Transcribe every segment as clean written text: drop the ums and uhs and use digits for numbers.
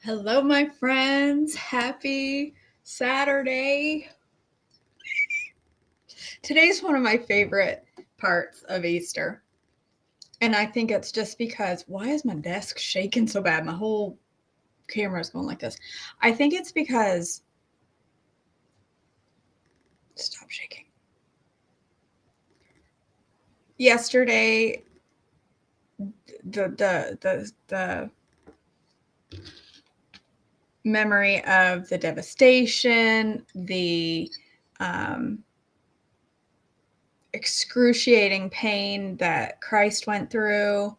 Hello, my friends. Happy Saturday. Today's one of my favorite parts of Easter. And I think it's just because why is my desk shaking so bad? My whole camera is going like this. I think it's because stop shaking. Yesterday, the memory of the devastation, the excruciating pain that Christ went through.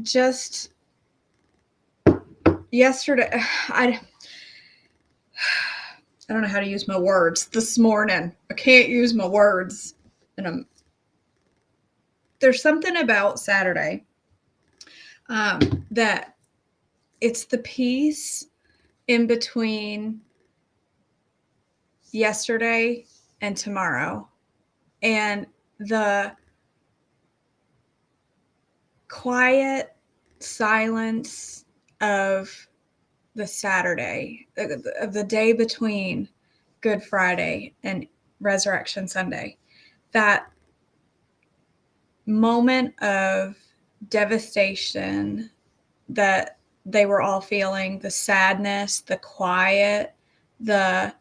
Just yesterday, I don't know how to use my words this morning. I can't use my words. And there's something about Saturday that it's the peace in between yesterday and tomorrow, and the quiet silence of the Saturday, of the day between Good Friday and Resurrection Sunday. That moment of devastation that they were all feeling, the sadness, the quiet, the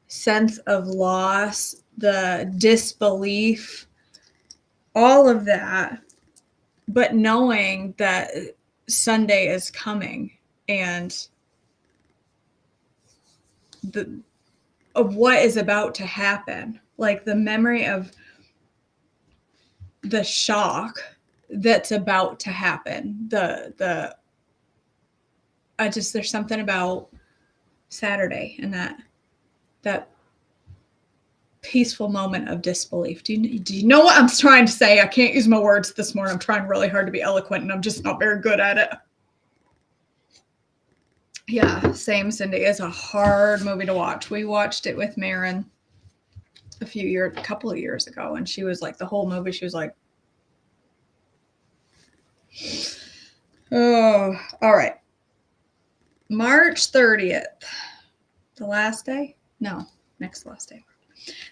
sense of loss, the disbelief, all of that, but knowing that Sunday is coming and of what is about to happen, like the memory of the shock that's about to happen. There's something about Saturday and that peaceful moment of disbelief. Do you know what I'm trying to say? I can't use my words this morning. I'm trying really hard to be eloquent and I'm just not very good at it. Yeah, same, Cindy. It's a hard movie to watch. We watched it with Marin a couple of years ago, and she was like, the whole movie, she was like, oh, all right. March 30th, the last day? No, next last day.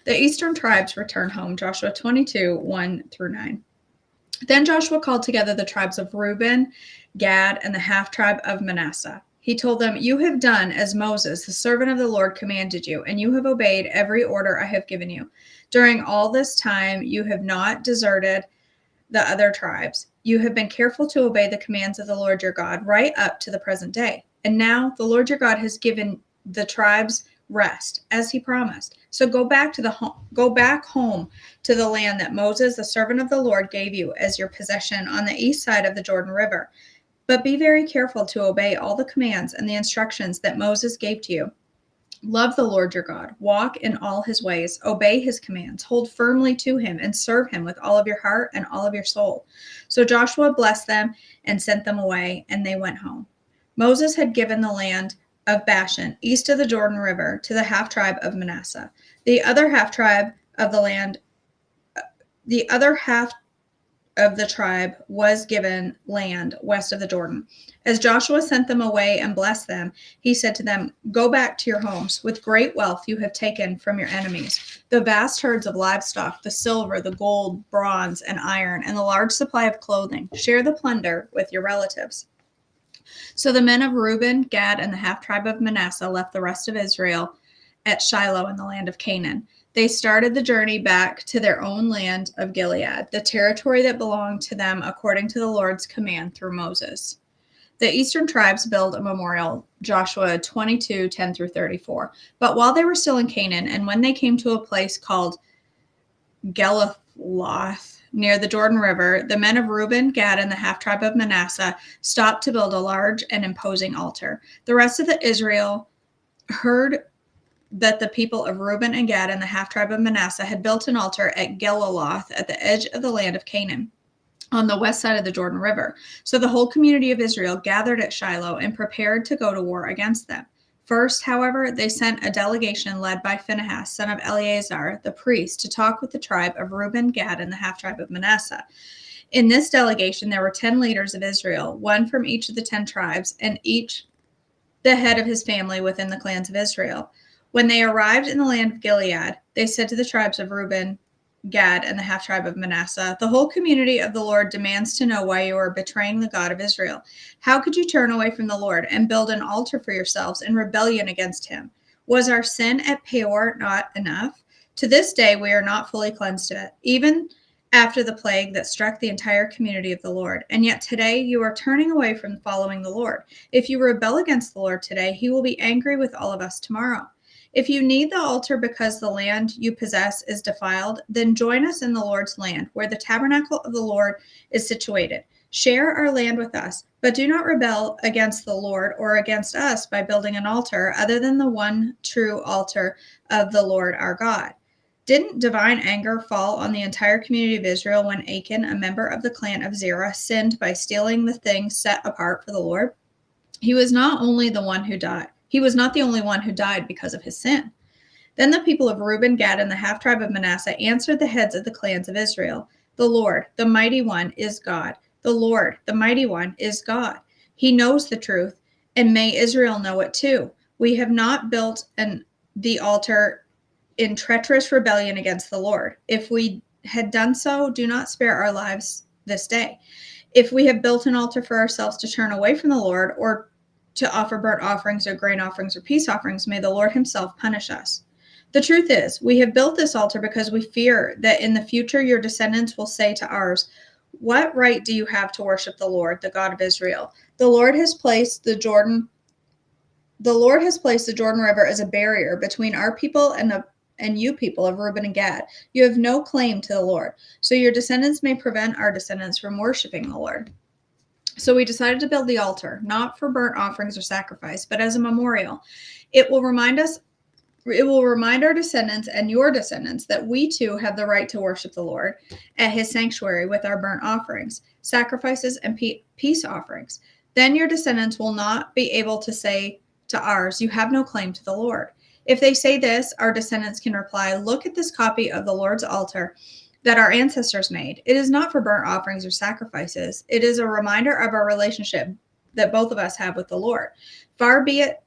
The eastern tribes return home, Joshua 22, 1 through 9. Then Joshua called together the tribes of Reuben, Gad, and the half-tribe of Manasseh. He told them, "You have done as Moses, the servant of the Lord, commanded you, and you have obeyed every order I have given you. During all this time, you have not deserted the other tribes. You have been careful to obey the commands of the Lord your God right up to the present day. And now the Lord your God has given the tribes rest, as he promised. So go back home to the land that Moses, the servant of the Lord, gave you as your possession on the east side of the Jordan River. But be very careful to obey all the commands and the instructions that Moses gave to you. Love the Lord your God, walk in all his ways, obey his commands, hold firmly to him, and serve him with all of your heart and all of your soul." So Joshua blessed them and sent them away, and they went home. Moses had given the land of Bashan, east of the Jordan River, to the half-tribe of Manasseh. The other half of the tribe was given land west of the Jordan. As Joshua sent them away and blessed them, he said to them, "Go back to your homes with great wealth you have taken from your enemies, the vast herds of livestock, the silver, the gold, bronze, and iron, and the large supply of clothing. Share the plunder with your relatives." So the men of Reuben, Gad, and the half-tribe of Manasseh left the rest of Israel at Shiloh in the land of Canaan. They started the journey back to their own land of Gilead, the territory that belonged to them according to the Lord's command through Moses. The eastern tribes built a memorial, Joshua 22, 10 through 34. But while they were still in Canaan, and when they came to a place called Geloth, near the Jordan River, the men of Reuben, Gad, and the half-tribe of Manasseh stopped to build a large and imposing altar. The rest of Israel heard that the people of Reuben and Gad and the half-tribe of Manasseh had built an altar at Geloth at the edge of the land of Canaan, on the west side of the Jordan River. So the whole community of Israel gathered at Shiloh and prepared to go to war against them. First, however, they sent a delegation led by Phinehas, son of Eleazar, the priest, to talk with the tribe of Reuben, Gad, and the half-tribe of Manasseh. In this delegation, there were 10 leaders of Israel, one from each of the 10 tribes, and each the head of his family within the clans of Israel. When they arrived in the land of Gilead, they said to the tribes of Reuben, Gad, and the half-tribe of Manasseh, "The whole community of the Lord demands to know why you are betraying the God of Israel. How could you turn away from the Lord and build an altar for yourselves in rebellion against him? Was our sin at Peor not enough? To this day we are not fully cleansed of it, even after the plague that struck the entire community of the Lord. And yet today you are turning away from following the Lord. If you rebel against the Lord today, he will be angry with all of us tomorrow. If you need the altar because the land you possess is defiled, then join us in the Lord's land, where the tabernacle of the Lord is situated. Share our land with us, but do not rebel against the Lord or against us by building an altar other than the one true altar of the Lord our God." Didn't divine anger fall on the entire community of Israel when Achan, a member of the clan of Zerah, sinned by stealing the things set apart for the Lord? He was not only the one who died. He was not the only one who died because of his sin. Then the people of Reuben, Gad, and the half-tribe of Manasseh answered the heads of the clans of Israel, "The Lord, the mighty one, is God. The Lord, the mighty one, is God. He knows the truth, and may Israel know it too. We have not built the altar in treacherous rebellion against the Lord. If we had done so, do not spare our lives this day. If we have built an altar for ourselves to turn away from the Lord, or to offer burnt offerings or grain offerings or peace offerings, may the Lord himself punish us. The truth is, we have built this altar because we fear that in the future your descendants will say to ours, 'What right do you have to worship the Lord, the God of Israel? The Lord has placed the Jordan River as a barrier between our people and you people of Reuben and Gad. You have no claim to the Lord, so your descendants may prevent our descendants from worshiping the Lord.' So we decided to build the altar, not for burnt offerings or sacrifice, but as a memorial. It will remind our descendants and your descendants that we too have the right to worship the Lord at his sanctuary with our burnt offerings, sacrifices, and peace offerings. Then your descendants will not be able to say to ours, 'You have no claim to the Lord.' If they say this, our descendants can reply, 'Look at this copy of the Lord's altar that our ancestors made. It is not for burnt offerings or sacrifices. It is a reminder of our relationship that both of us have with the Lord. Far be it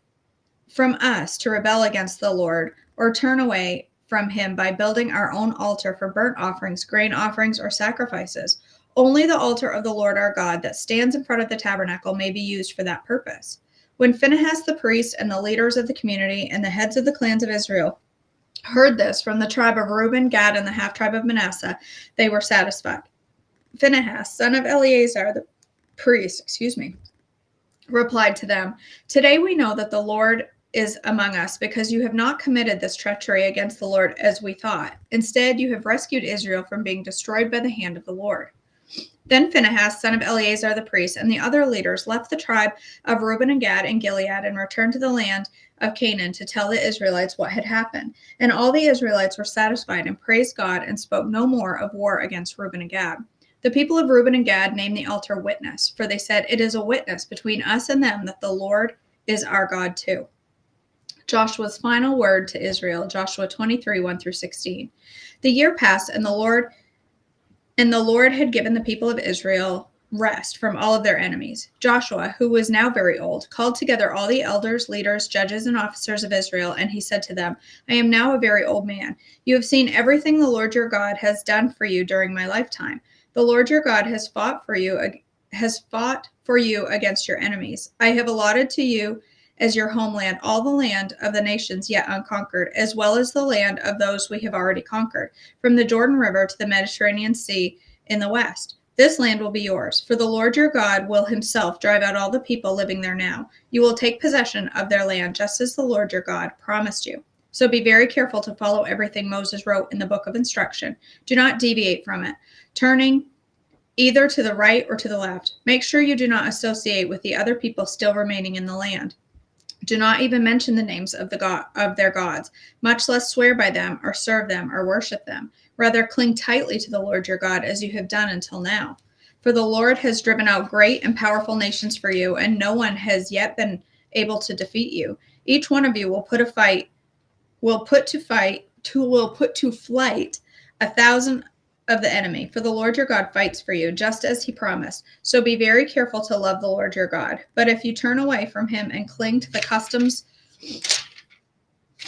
from us to rebel against the Lord or turn away from him by building our own altar for burnt offerings, grain offerings, or sacrifices. Only the altar of the Lord our God that stands in front of the tabernacle may be used for that purpose." When Phinehas the priest and the leaders of the community and the heads of the clans of Israel heard this from the tribe of Reuben, Gad, and the half-tribe of Manasseh, they were satisfied. Phinehas, son of Eleazar the priest, replied to them, "Today we know that the Lord is among us, because you have not committed this treachery against the Lord as we thought. Instead, you have rescued Israel from being destroyed by the hand of the Lord." Then Phinehas, son of Eleazar the priest, and the other leaders left the tribe of Reuben and Gad and Gilead and returned to the land of Canaan to tell the Israelites what had happened. And all the Israelites were satisfied and praised God and spoke no more of war against Reuben and Gad. The people of Reuben and Gad named the altar Witness, for they said, "It is a witness between us and them that the Lord is our God too." Joshua's final word to Israel, Joshua 23, 1-16. The year passed, and the Lord had given the people of Israel rest from all of their enemies. Joshua, who was now very old, called together all the elders, leaders, judges, and officers of Israel, and he said to them, "I am now a very old man. You have seen everything the Lord your God has done for you during my lifetime. The Lord your God has fought for you against your enemies. I have allotted to you as your homeland all the land of the nations yet unconquered, as well as the land of those we have already conquered, from the Jordan River to the Mediterranean Sea in the west. This land will be yours, for the Lord your God will himself drive out all the people living there now. You will take possession of their land, just as the Lord your God promised you. So be very careful to follow everything Moses wrote in the book of instruction. Do not deviate from it, turning either to the right or to the left. Make sure you do not associate with the other people still remaining in the land. Do not even mention the names of their gods, much less swear by them or serve them or worship them. Rather, cling tightly to the Lord your God as you have done until now. For the Lord has driven out great and powerful nations for you, and no one has yet been able to defeat you. Each one of you will put to flight 1,000 of the enemy, for the Lord your God fights for you, just as he promised. So be very careful to love the Lord your God. But if you turn away from him and cling to the customs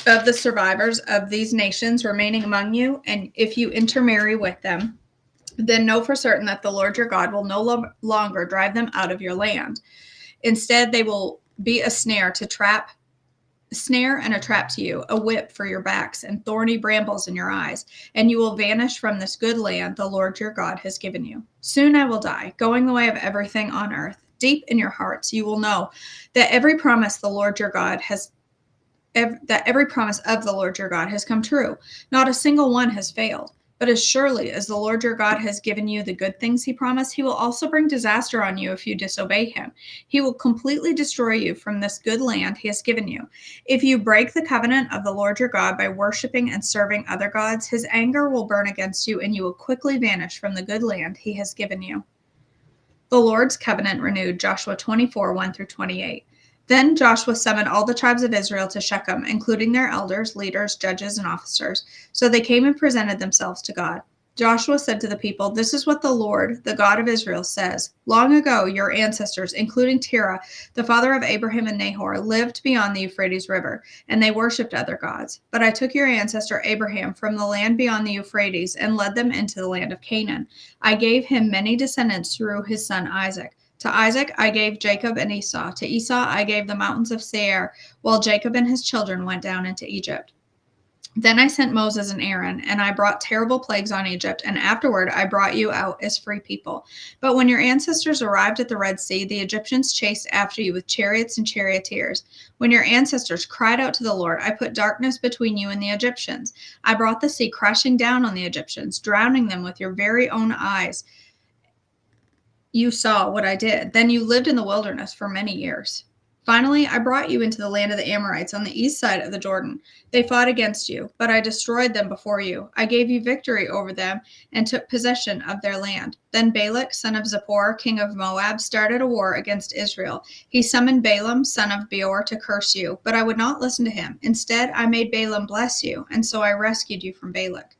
of the survivors of these nations remaining among you, and if you intermarry with them, then know for certain that the Lord your God will no longer drive them out of your land. Instead, they will be a snare and a trap to you, a whip for your backs, and thorny brambles in your eyes, and you will vanish from this good land the Lord your God has given you. Soon I will die, going the way of everything on earth. Deep in your hearts, you will know that every promise of the Lord your God has come true. Not a single one has failed. But as surely as the Lord your God has given you the good things he promised, he will also bring disaster on you if you disobey him. He will completely destroy you from this good land he has given you. If you break the covenant of the Lord your God by worshiping and serving other gods, his anger will burn against you, and you will quickly vanish from the good land he has given you. The Lord's covenant renewed, Joshua 24, 1-28. Then Joshua summoned all the tribes of Israel to Shechem, including their elders, leaders, judges, and officers. So they came and presented themselves to God. Joshua said to the people, "This is what the Lord, the God of Israel, says. Long ago, your ancestors, including Terah, the father of Abraham and Nahor, lived beyond the Euphrates River, and they worshipped other gods. But I took your ancestor Abraham from the land beyond the Euphrates and led them into the land of Canaan. I gave him many descendants through his son Isaac. To Isaac I gave Jacob and Esau. To Esau I gave the mountains of Seir, while Jacob and his children went down into Egypt. Then I sent Moses and Aaron, and I brought terrible plagues on Egypt, and afterward I brought you out as free people. But when your ancestors arrived at the Red Sea, the Egyptians chased after you with chariots and charioteers. When your ancestors cried out to the Lord, I put darkness between you and the Egyptians. I brought the sea crashing down on the Egyptians, drowning them with your very own eyes. You saw what I did. Then you lived in the wilderness for many years. Finally, I brought you into the land of the Amorites on the east side of the Jordan. They fought against you, but I destroyed them before you. I gave you victory over them and took possession of their land. Then Balak, son of Zippor, king of Moab, started a war against Israel. He summoned Balaam, son of Beor, to curse you, but I would not listen to him. Instead, I made Balaam bless you, and so I rescued you from Balak.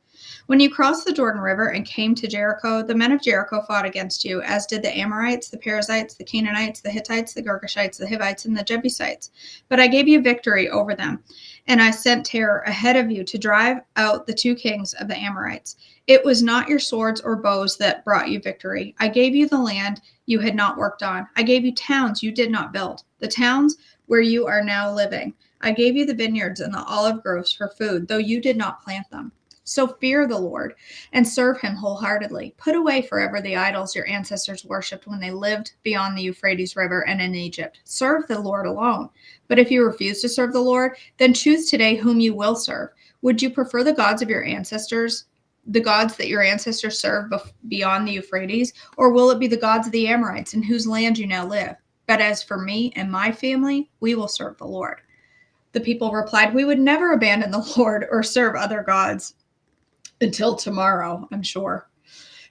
When you crossed the Jordan River and came to Jericho, the men of Jericho fought against you, as did the Amorites, the Perizzites, the Canaanites, the Hittites, the Girgashites, the Hivites, and the Jebusites. But I gave you victory over them, and I sent terror ahead of you to drive out the 2 kings of the Amorites. It was not your swords or bows that brought you victory. I gave you the land you had not worked on. I gave you towns you did not build, the towns where you are now living. I gave you the vineyards and the olive groves for food, though you did not plant them. So fear the Lord and serve him wholeheartedly. Put away forever the idols your ancestors worshipped when they lived beyond the Euphrates River and in Egypt. Serve the Lord alone. But if you refuse to serve the Lord, then choose today whom you will serve. Would you prefer the gods of your ancestors, the gods that your ancestors served beyond the Euphrates, or will it be the gods of the Amorites in whose land you now live? But as for me and my family, we will serve the Lord." The people replied, "We would never abandon the Lord or serve other gods. Until tomorrow, I'm sure.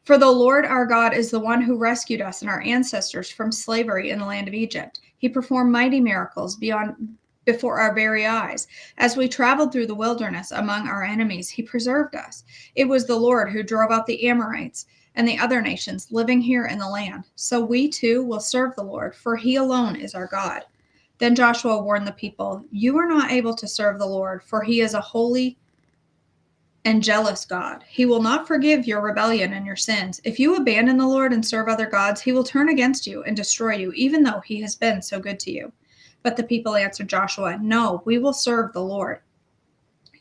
For the Lord our God is the one who rescued us and our ancestors from slavery in the land of Egypt. He performed mighty miracles before our very eyes. As we traveled through the wilderness among our enemies, he preserved us. It was the Lord who drove out the Amorites and the other nations living here in the land. So we too will serve the Lord, for he alone is our God." Then Joshua warned the people, "You are not able to serve the Lord, for he is a holy and jealous God. He will not forgive your rebellion and your sins. If you abandon the Lord and serve other gods, he will turn against you and destroy you, even though he has been so good to you." But the people answered Joshua, "No, we will serve the Lord."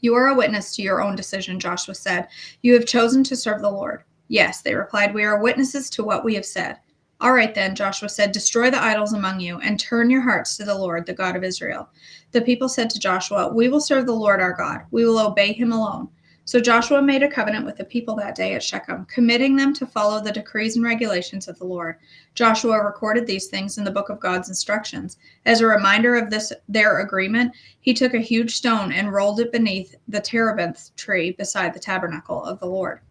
"You are a witness to your own decision," Joshua said. "You have chosen to serve the Lord." "Yes," they replied, "we are witnesses to what we have said." "All right then," Joshua said, "destroy the idols among you and turn your hearts to the Lord, the God of Israel." The people said to Joshua, "We will serve the Lord our God. We will obey him alone." So Joshua made a covenant with the people that day at Shechem, committing them to follow the decrees and regulations of the Lord. Joshua recorded these things in the book of God's instructions. As a reminder of their agreement, he took a huge stone and rolled it beneath the terebinth tree beside the tabernacle of the Lord.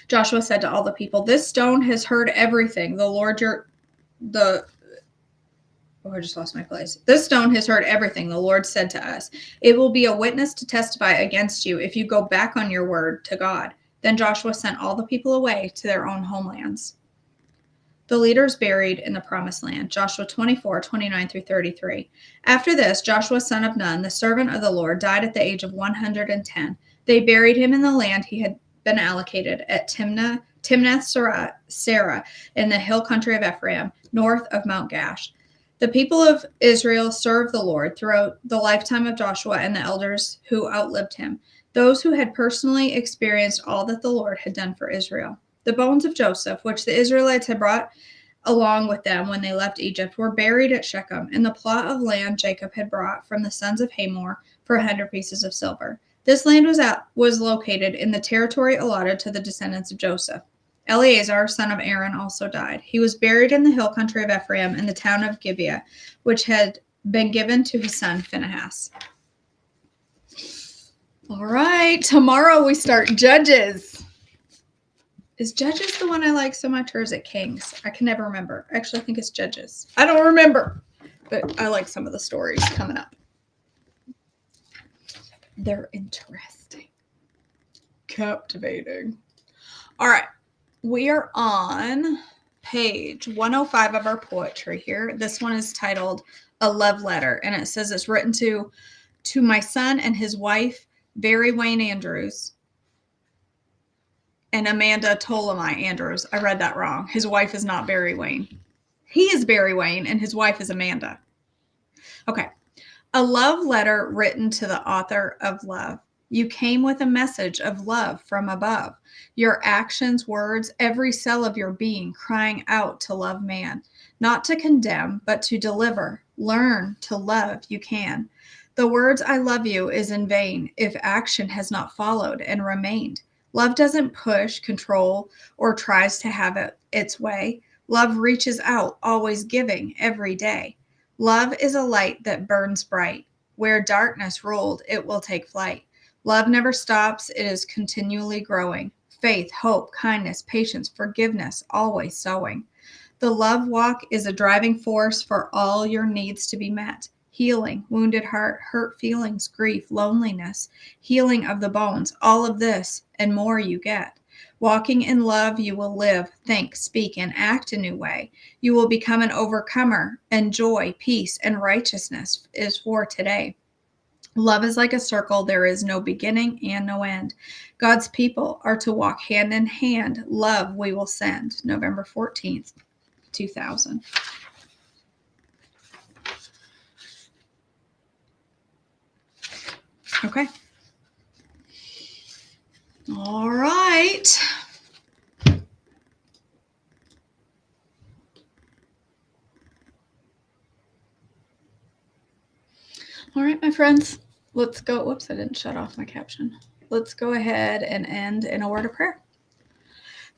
Joshua said to all the people, "This stone has heard everything the Lord your Oh, I just lost my place. This stone has heard everything the Lord said to us. It will be a witness to testify against you if you go back on your word to God. Then Joshua sent all the people away to their own homelands. The leaders buried in the promised land. Joshua 24:29 through 33. After this, Joshua son of Nun, the servant of the Lord, died at the age of 110. They buried him in the land he had been allocated at Timnath-Serah in the hill country of Ephraim, north of Mount Gash. The people of Israel served the Lord throughout the lifetime of Joshua and the elders who outlived him, those who had personally experienced all that the Lord had done for Israel. The bones of Joseph, which the Israelites had brought along with them when they left Egypt, were buried at Shechem in the plot of land Jacob had brought from the sons of Hamor for 100 pieces of silver. This land was located in the territory allotted to the descendants of Joseph. Eleazar, son of Aaron, also died. He was buried in the hill country of Ephraim in the town of Gibeah, which had been given to his son Phinehas. All right, tomorrow we start Judges. Is Judges the one I like so much, or is it Kings? I can never remember. Actually, I think it's Judges. I don't remember, but I like some of the stories coming up. They're interesting. Captivating. All right. We are on page 105 of our poetry here. This one is titled A Love Letter, and it says it's written to my son and his wife, Barry Wayne Andrews, and Amanda Ptolemy Andrews. I read that wrong. His wife is not Barry Wayne. He is Barry Wayne, and his wife is Amanda. Okay. A love letter written to the author of love. You came with a message of love from above. Your actions, words, every cell of your being crying out to love man. Not to condemn, but to deliver. Learn to love you can. The words I love you is in vain if action has not followed and remained. Love doesn't push, control, or tries to have it its way. Love reaches out, always giving, every day. Love is a light that burns bright. Where darkness ruled, it will take flight. Love never stops. It is continually growing. Faith, hope, kindness, patience, forgiveness, always sowing. The love walk is a driving force for all your needs to be met. Healing, wounded heart, hurt feelings, grief, loneliness, healing of the bones, all of this and more you get. Walking in love, you will live, think, speak, and act a new way. You will become an overcomer, and joy, peace, and righteousness is for today. Love is like a circle. There is no beginning and no end. God's people are to walk hand in hand. Love we will send. November 14th, 2000. Okay. All right. All right, my friends, let's go. Whoops, I didn't shut off my caption. Let's go ahead and end in a word of prayer.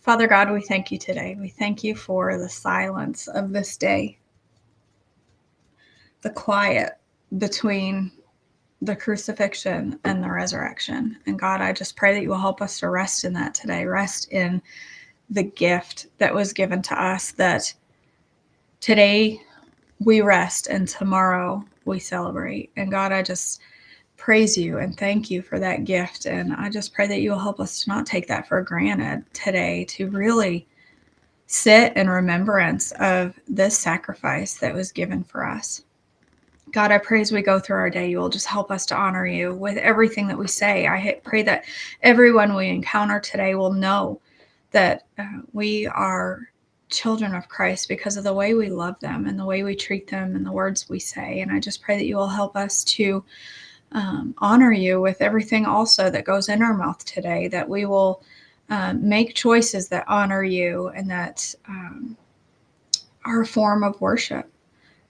Father God, we thank you today. We thank you for the silence of this day, the quiet between the crucifixion and the resurrection. And God, I just pray that you will help us to rest in that today, rest in the gift that was given to us, that today we rest and tomorrow we celebrate. And God, I just praise you and thank you for that gift. And I just pray that you will help us to not take that for granted today, to really sit in remembrance of this sacrifice that was given for us. God, I pray as we go through our day, you will just help us to honor you with everything that we say. I pray that everyone we encounter today will know that we are children of Christ because of the way we love them and the way we treat them and the words we say. And I just pray that you will help us to honor you with everything also that goes in our mouth today, that we will make choices that honor you and that are a form of worship.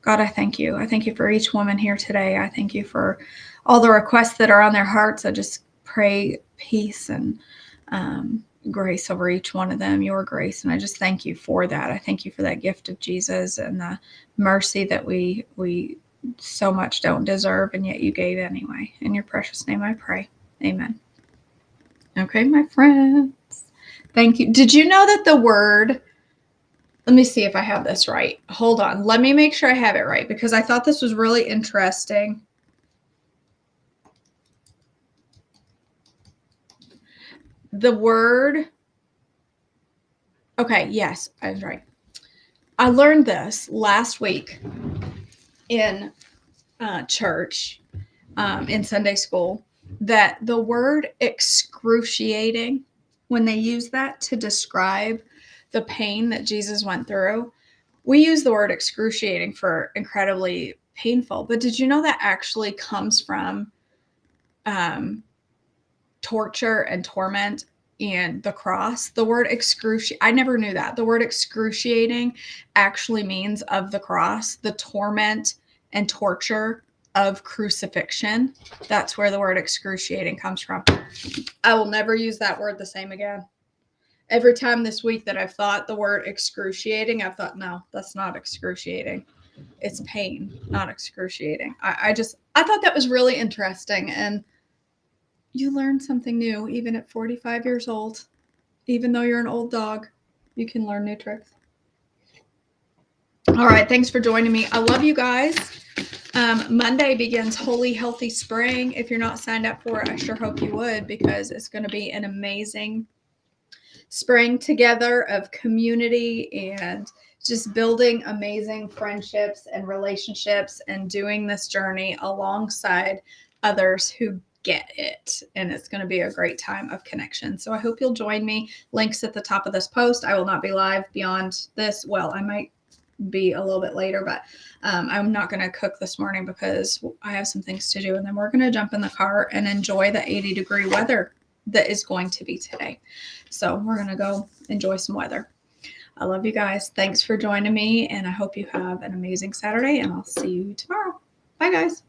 God, I thank you. I thank you for each woman here today. I thank you for all the requests that are on their hearts. I just pray peace and grace over each one of them, your grace. And I just thank you for that. I thank you for that gift of Jesus and the mercy that we so much don't deserve, and yet you gave anyway. In your precious name I pray. Amen. Okay, my friends. Thank you. Did you know that the word Let me see if I have this right. Hold on. Let me make sure I have it right because I thought this was really interesting. The word. Okay, yes, I was right. I learned this last week in church, in Sunday school, that the word excruciating, when they use that to describe the pain that Jesus went through, we use the word excruciating for incredibly painful. But did you know that actually comes from torture and torment and the cross? The word excruciating, I never knew that. The word excruciating actually means of the cross, the torment and torture of crucifixion. That's where the word excruciating comes from. I will never use that word the same again. Every time this week that I've thought the word excruciating, I've thought, no, that's not excruciating. It's pain, not excruciating. I thought that was really interesting. And you learn something new even at 45 years old. Even though you're an old dog, you can learn new tricks. All right, thanks for joining me. I love you guys. Monday begins Holy Healthy Spring. If you're not signed up for it, I sure hope you would, because it's going to be an amazing spring together of community and just building amazing friendships and relationships and doing this journey alongside others who get it. And it's going to be a great time of connection. So I hope you'll join me. Links at the top of this post. I will not be live beyond this. Well, I might be a little bit later, but I'm not going to cook this morning because I have some things to do. And then we're going to jump in the car and enjoy the 80-degree weather that is going to be today. So we're going to go enjoy some weather. I love you guys. Thanks for joining me. And I hope you have an amazing Saturday, and I'll see you tomorrow. Bye, guys.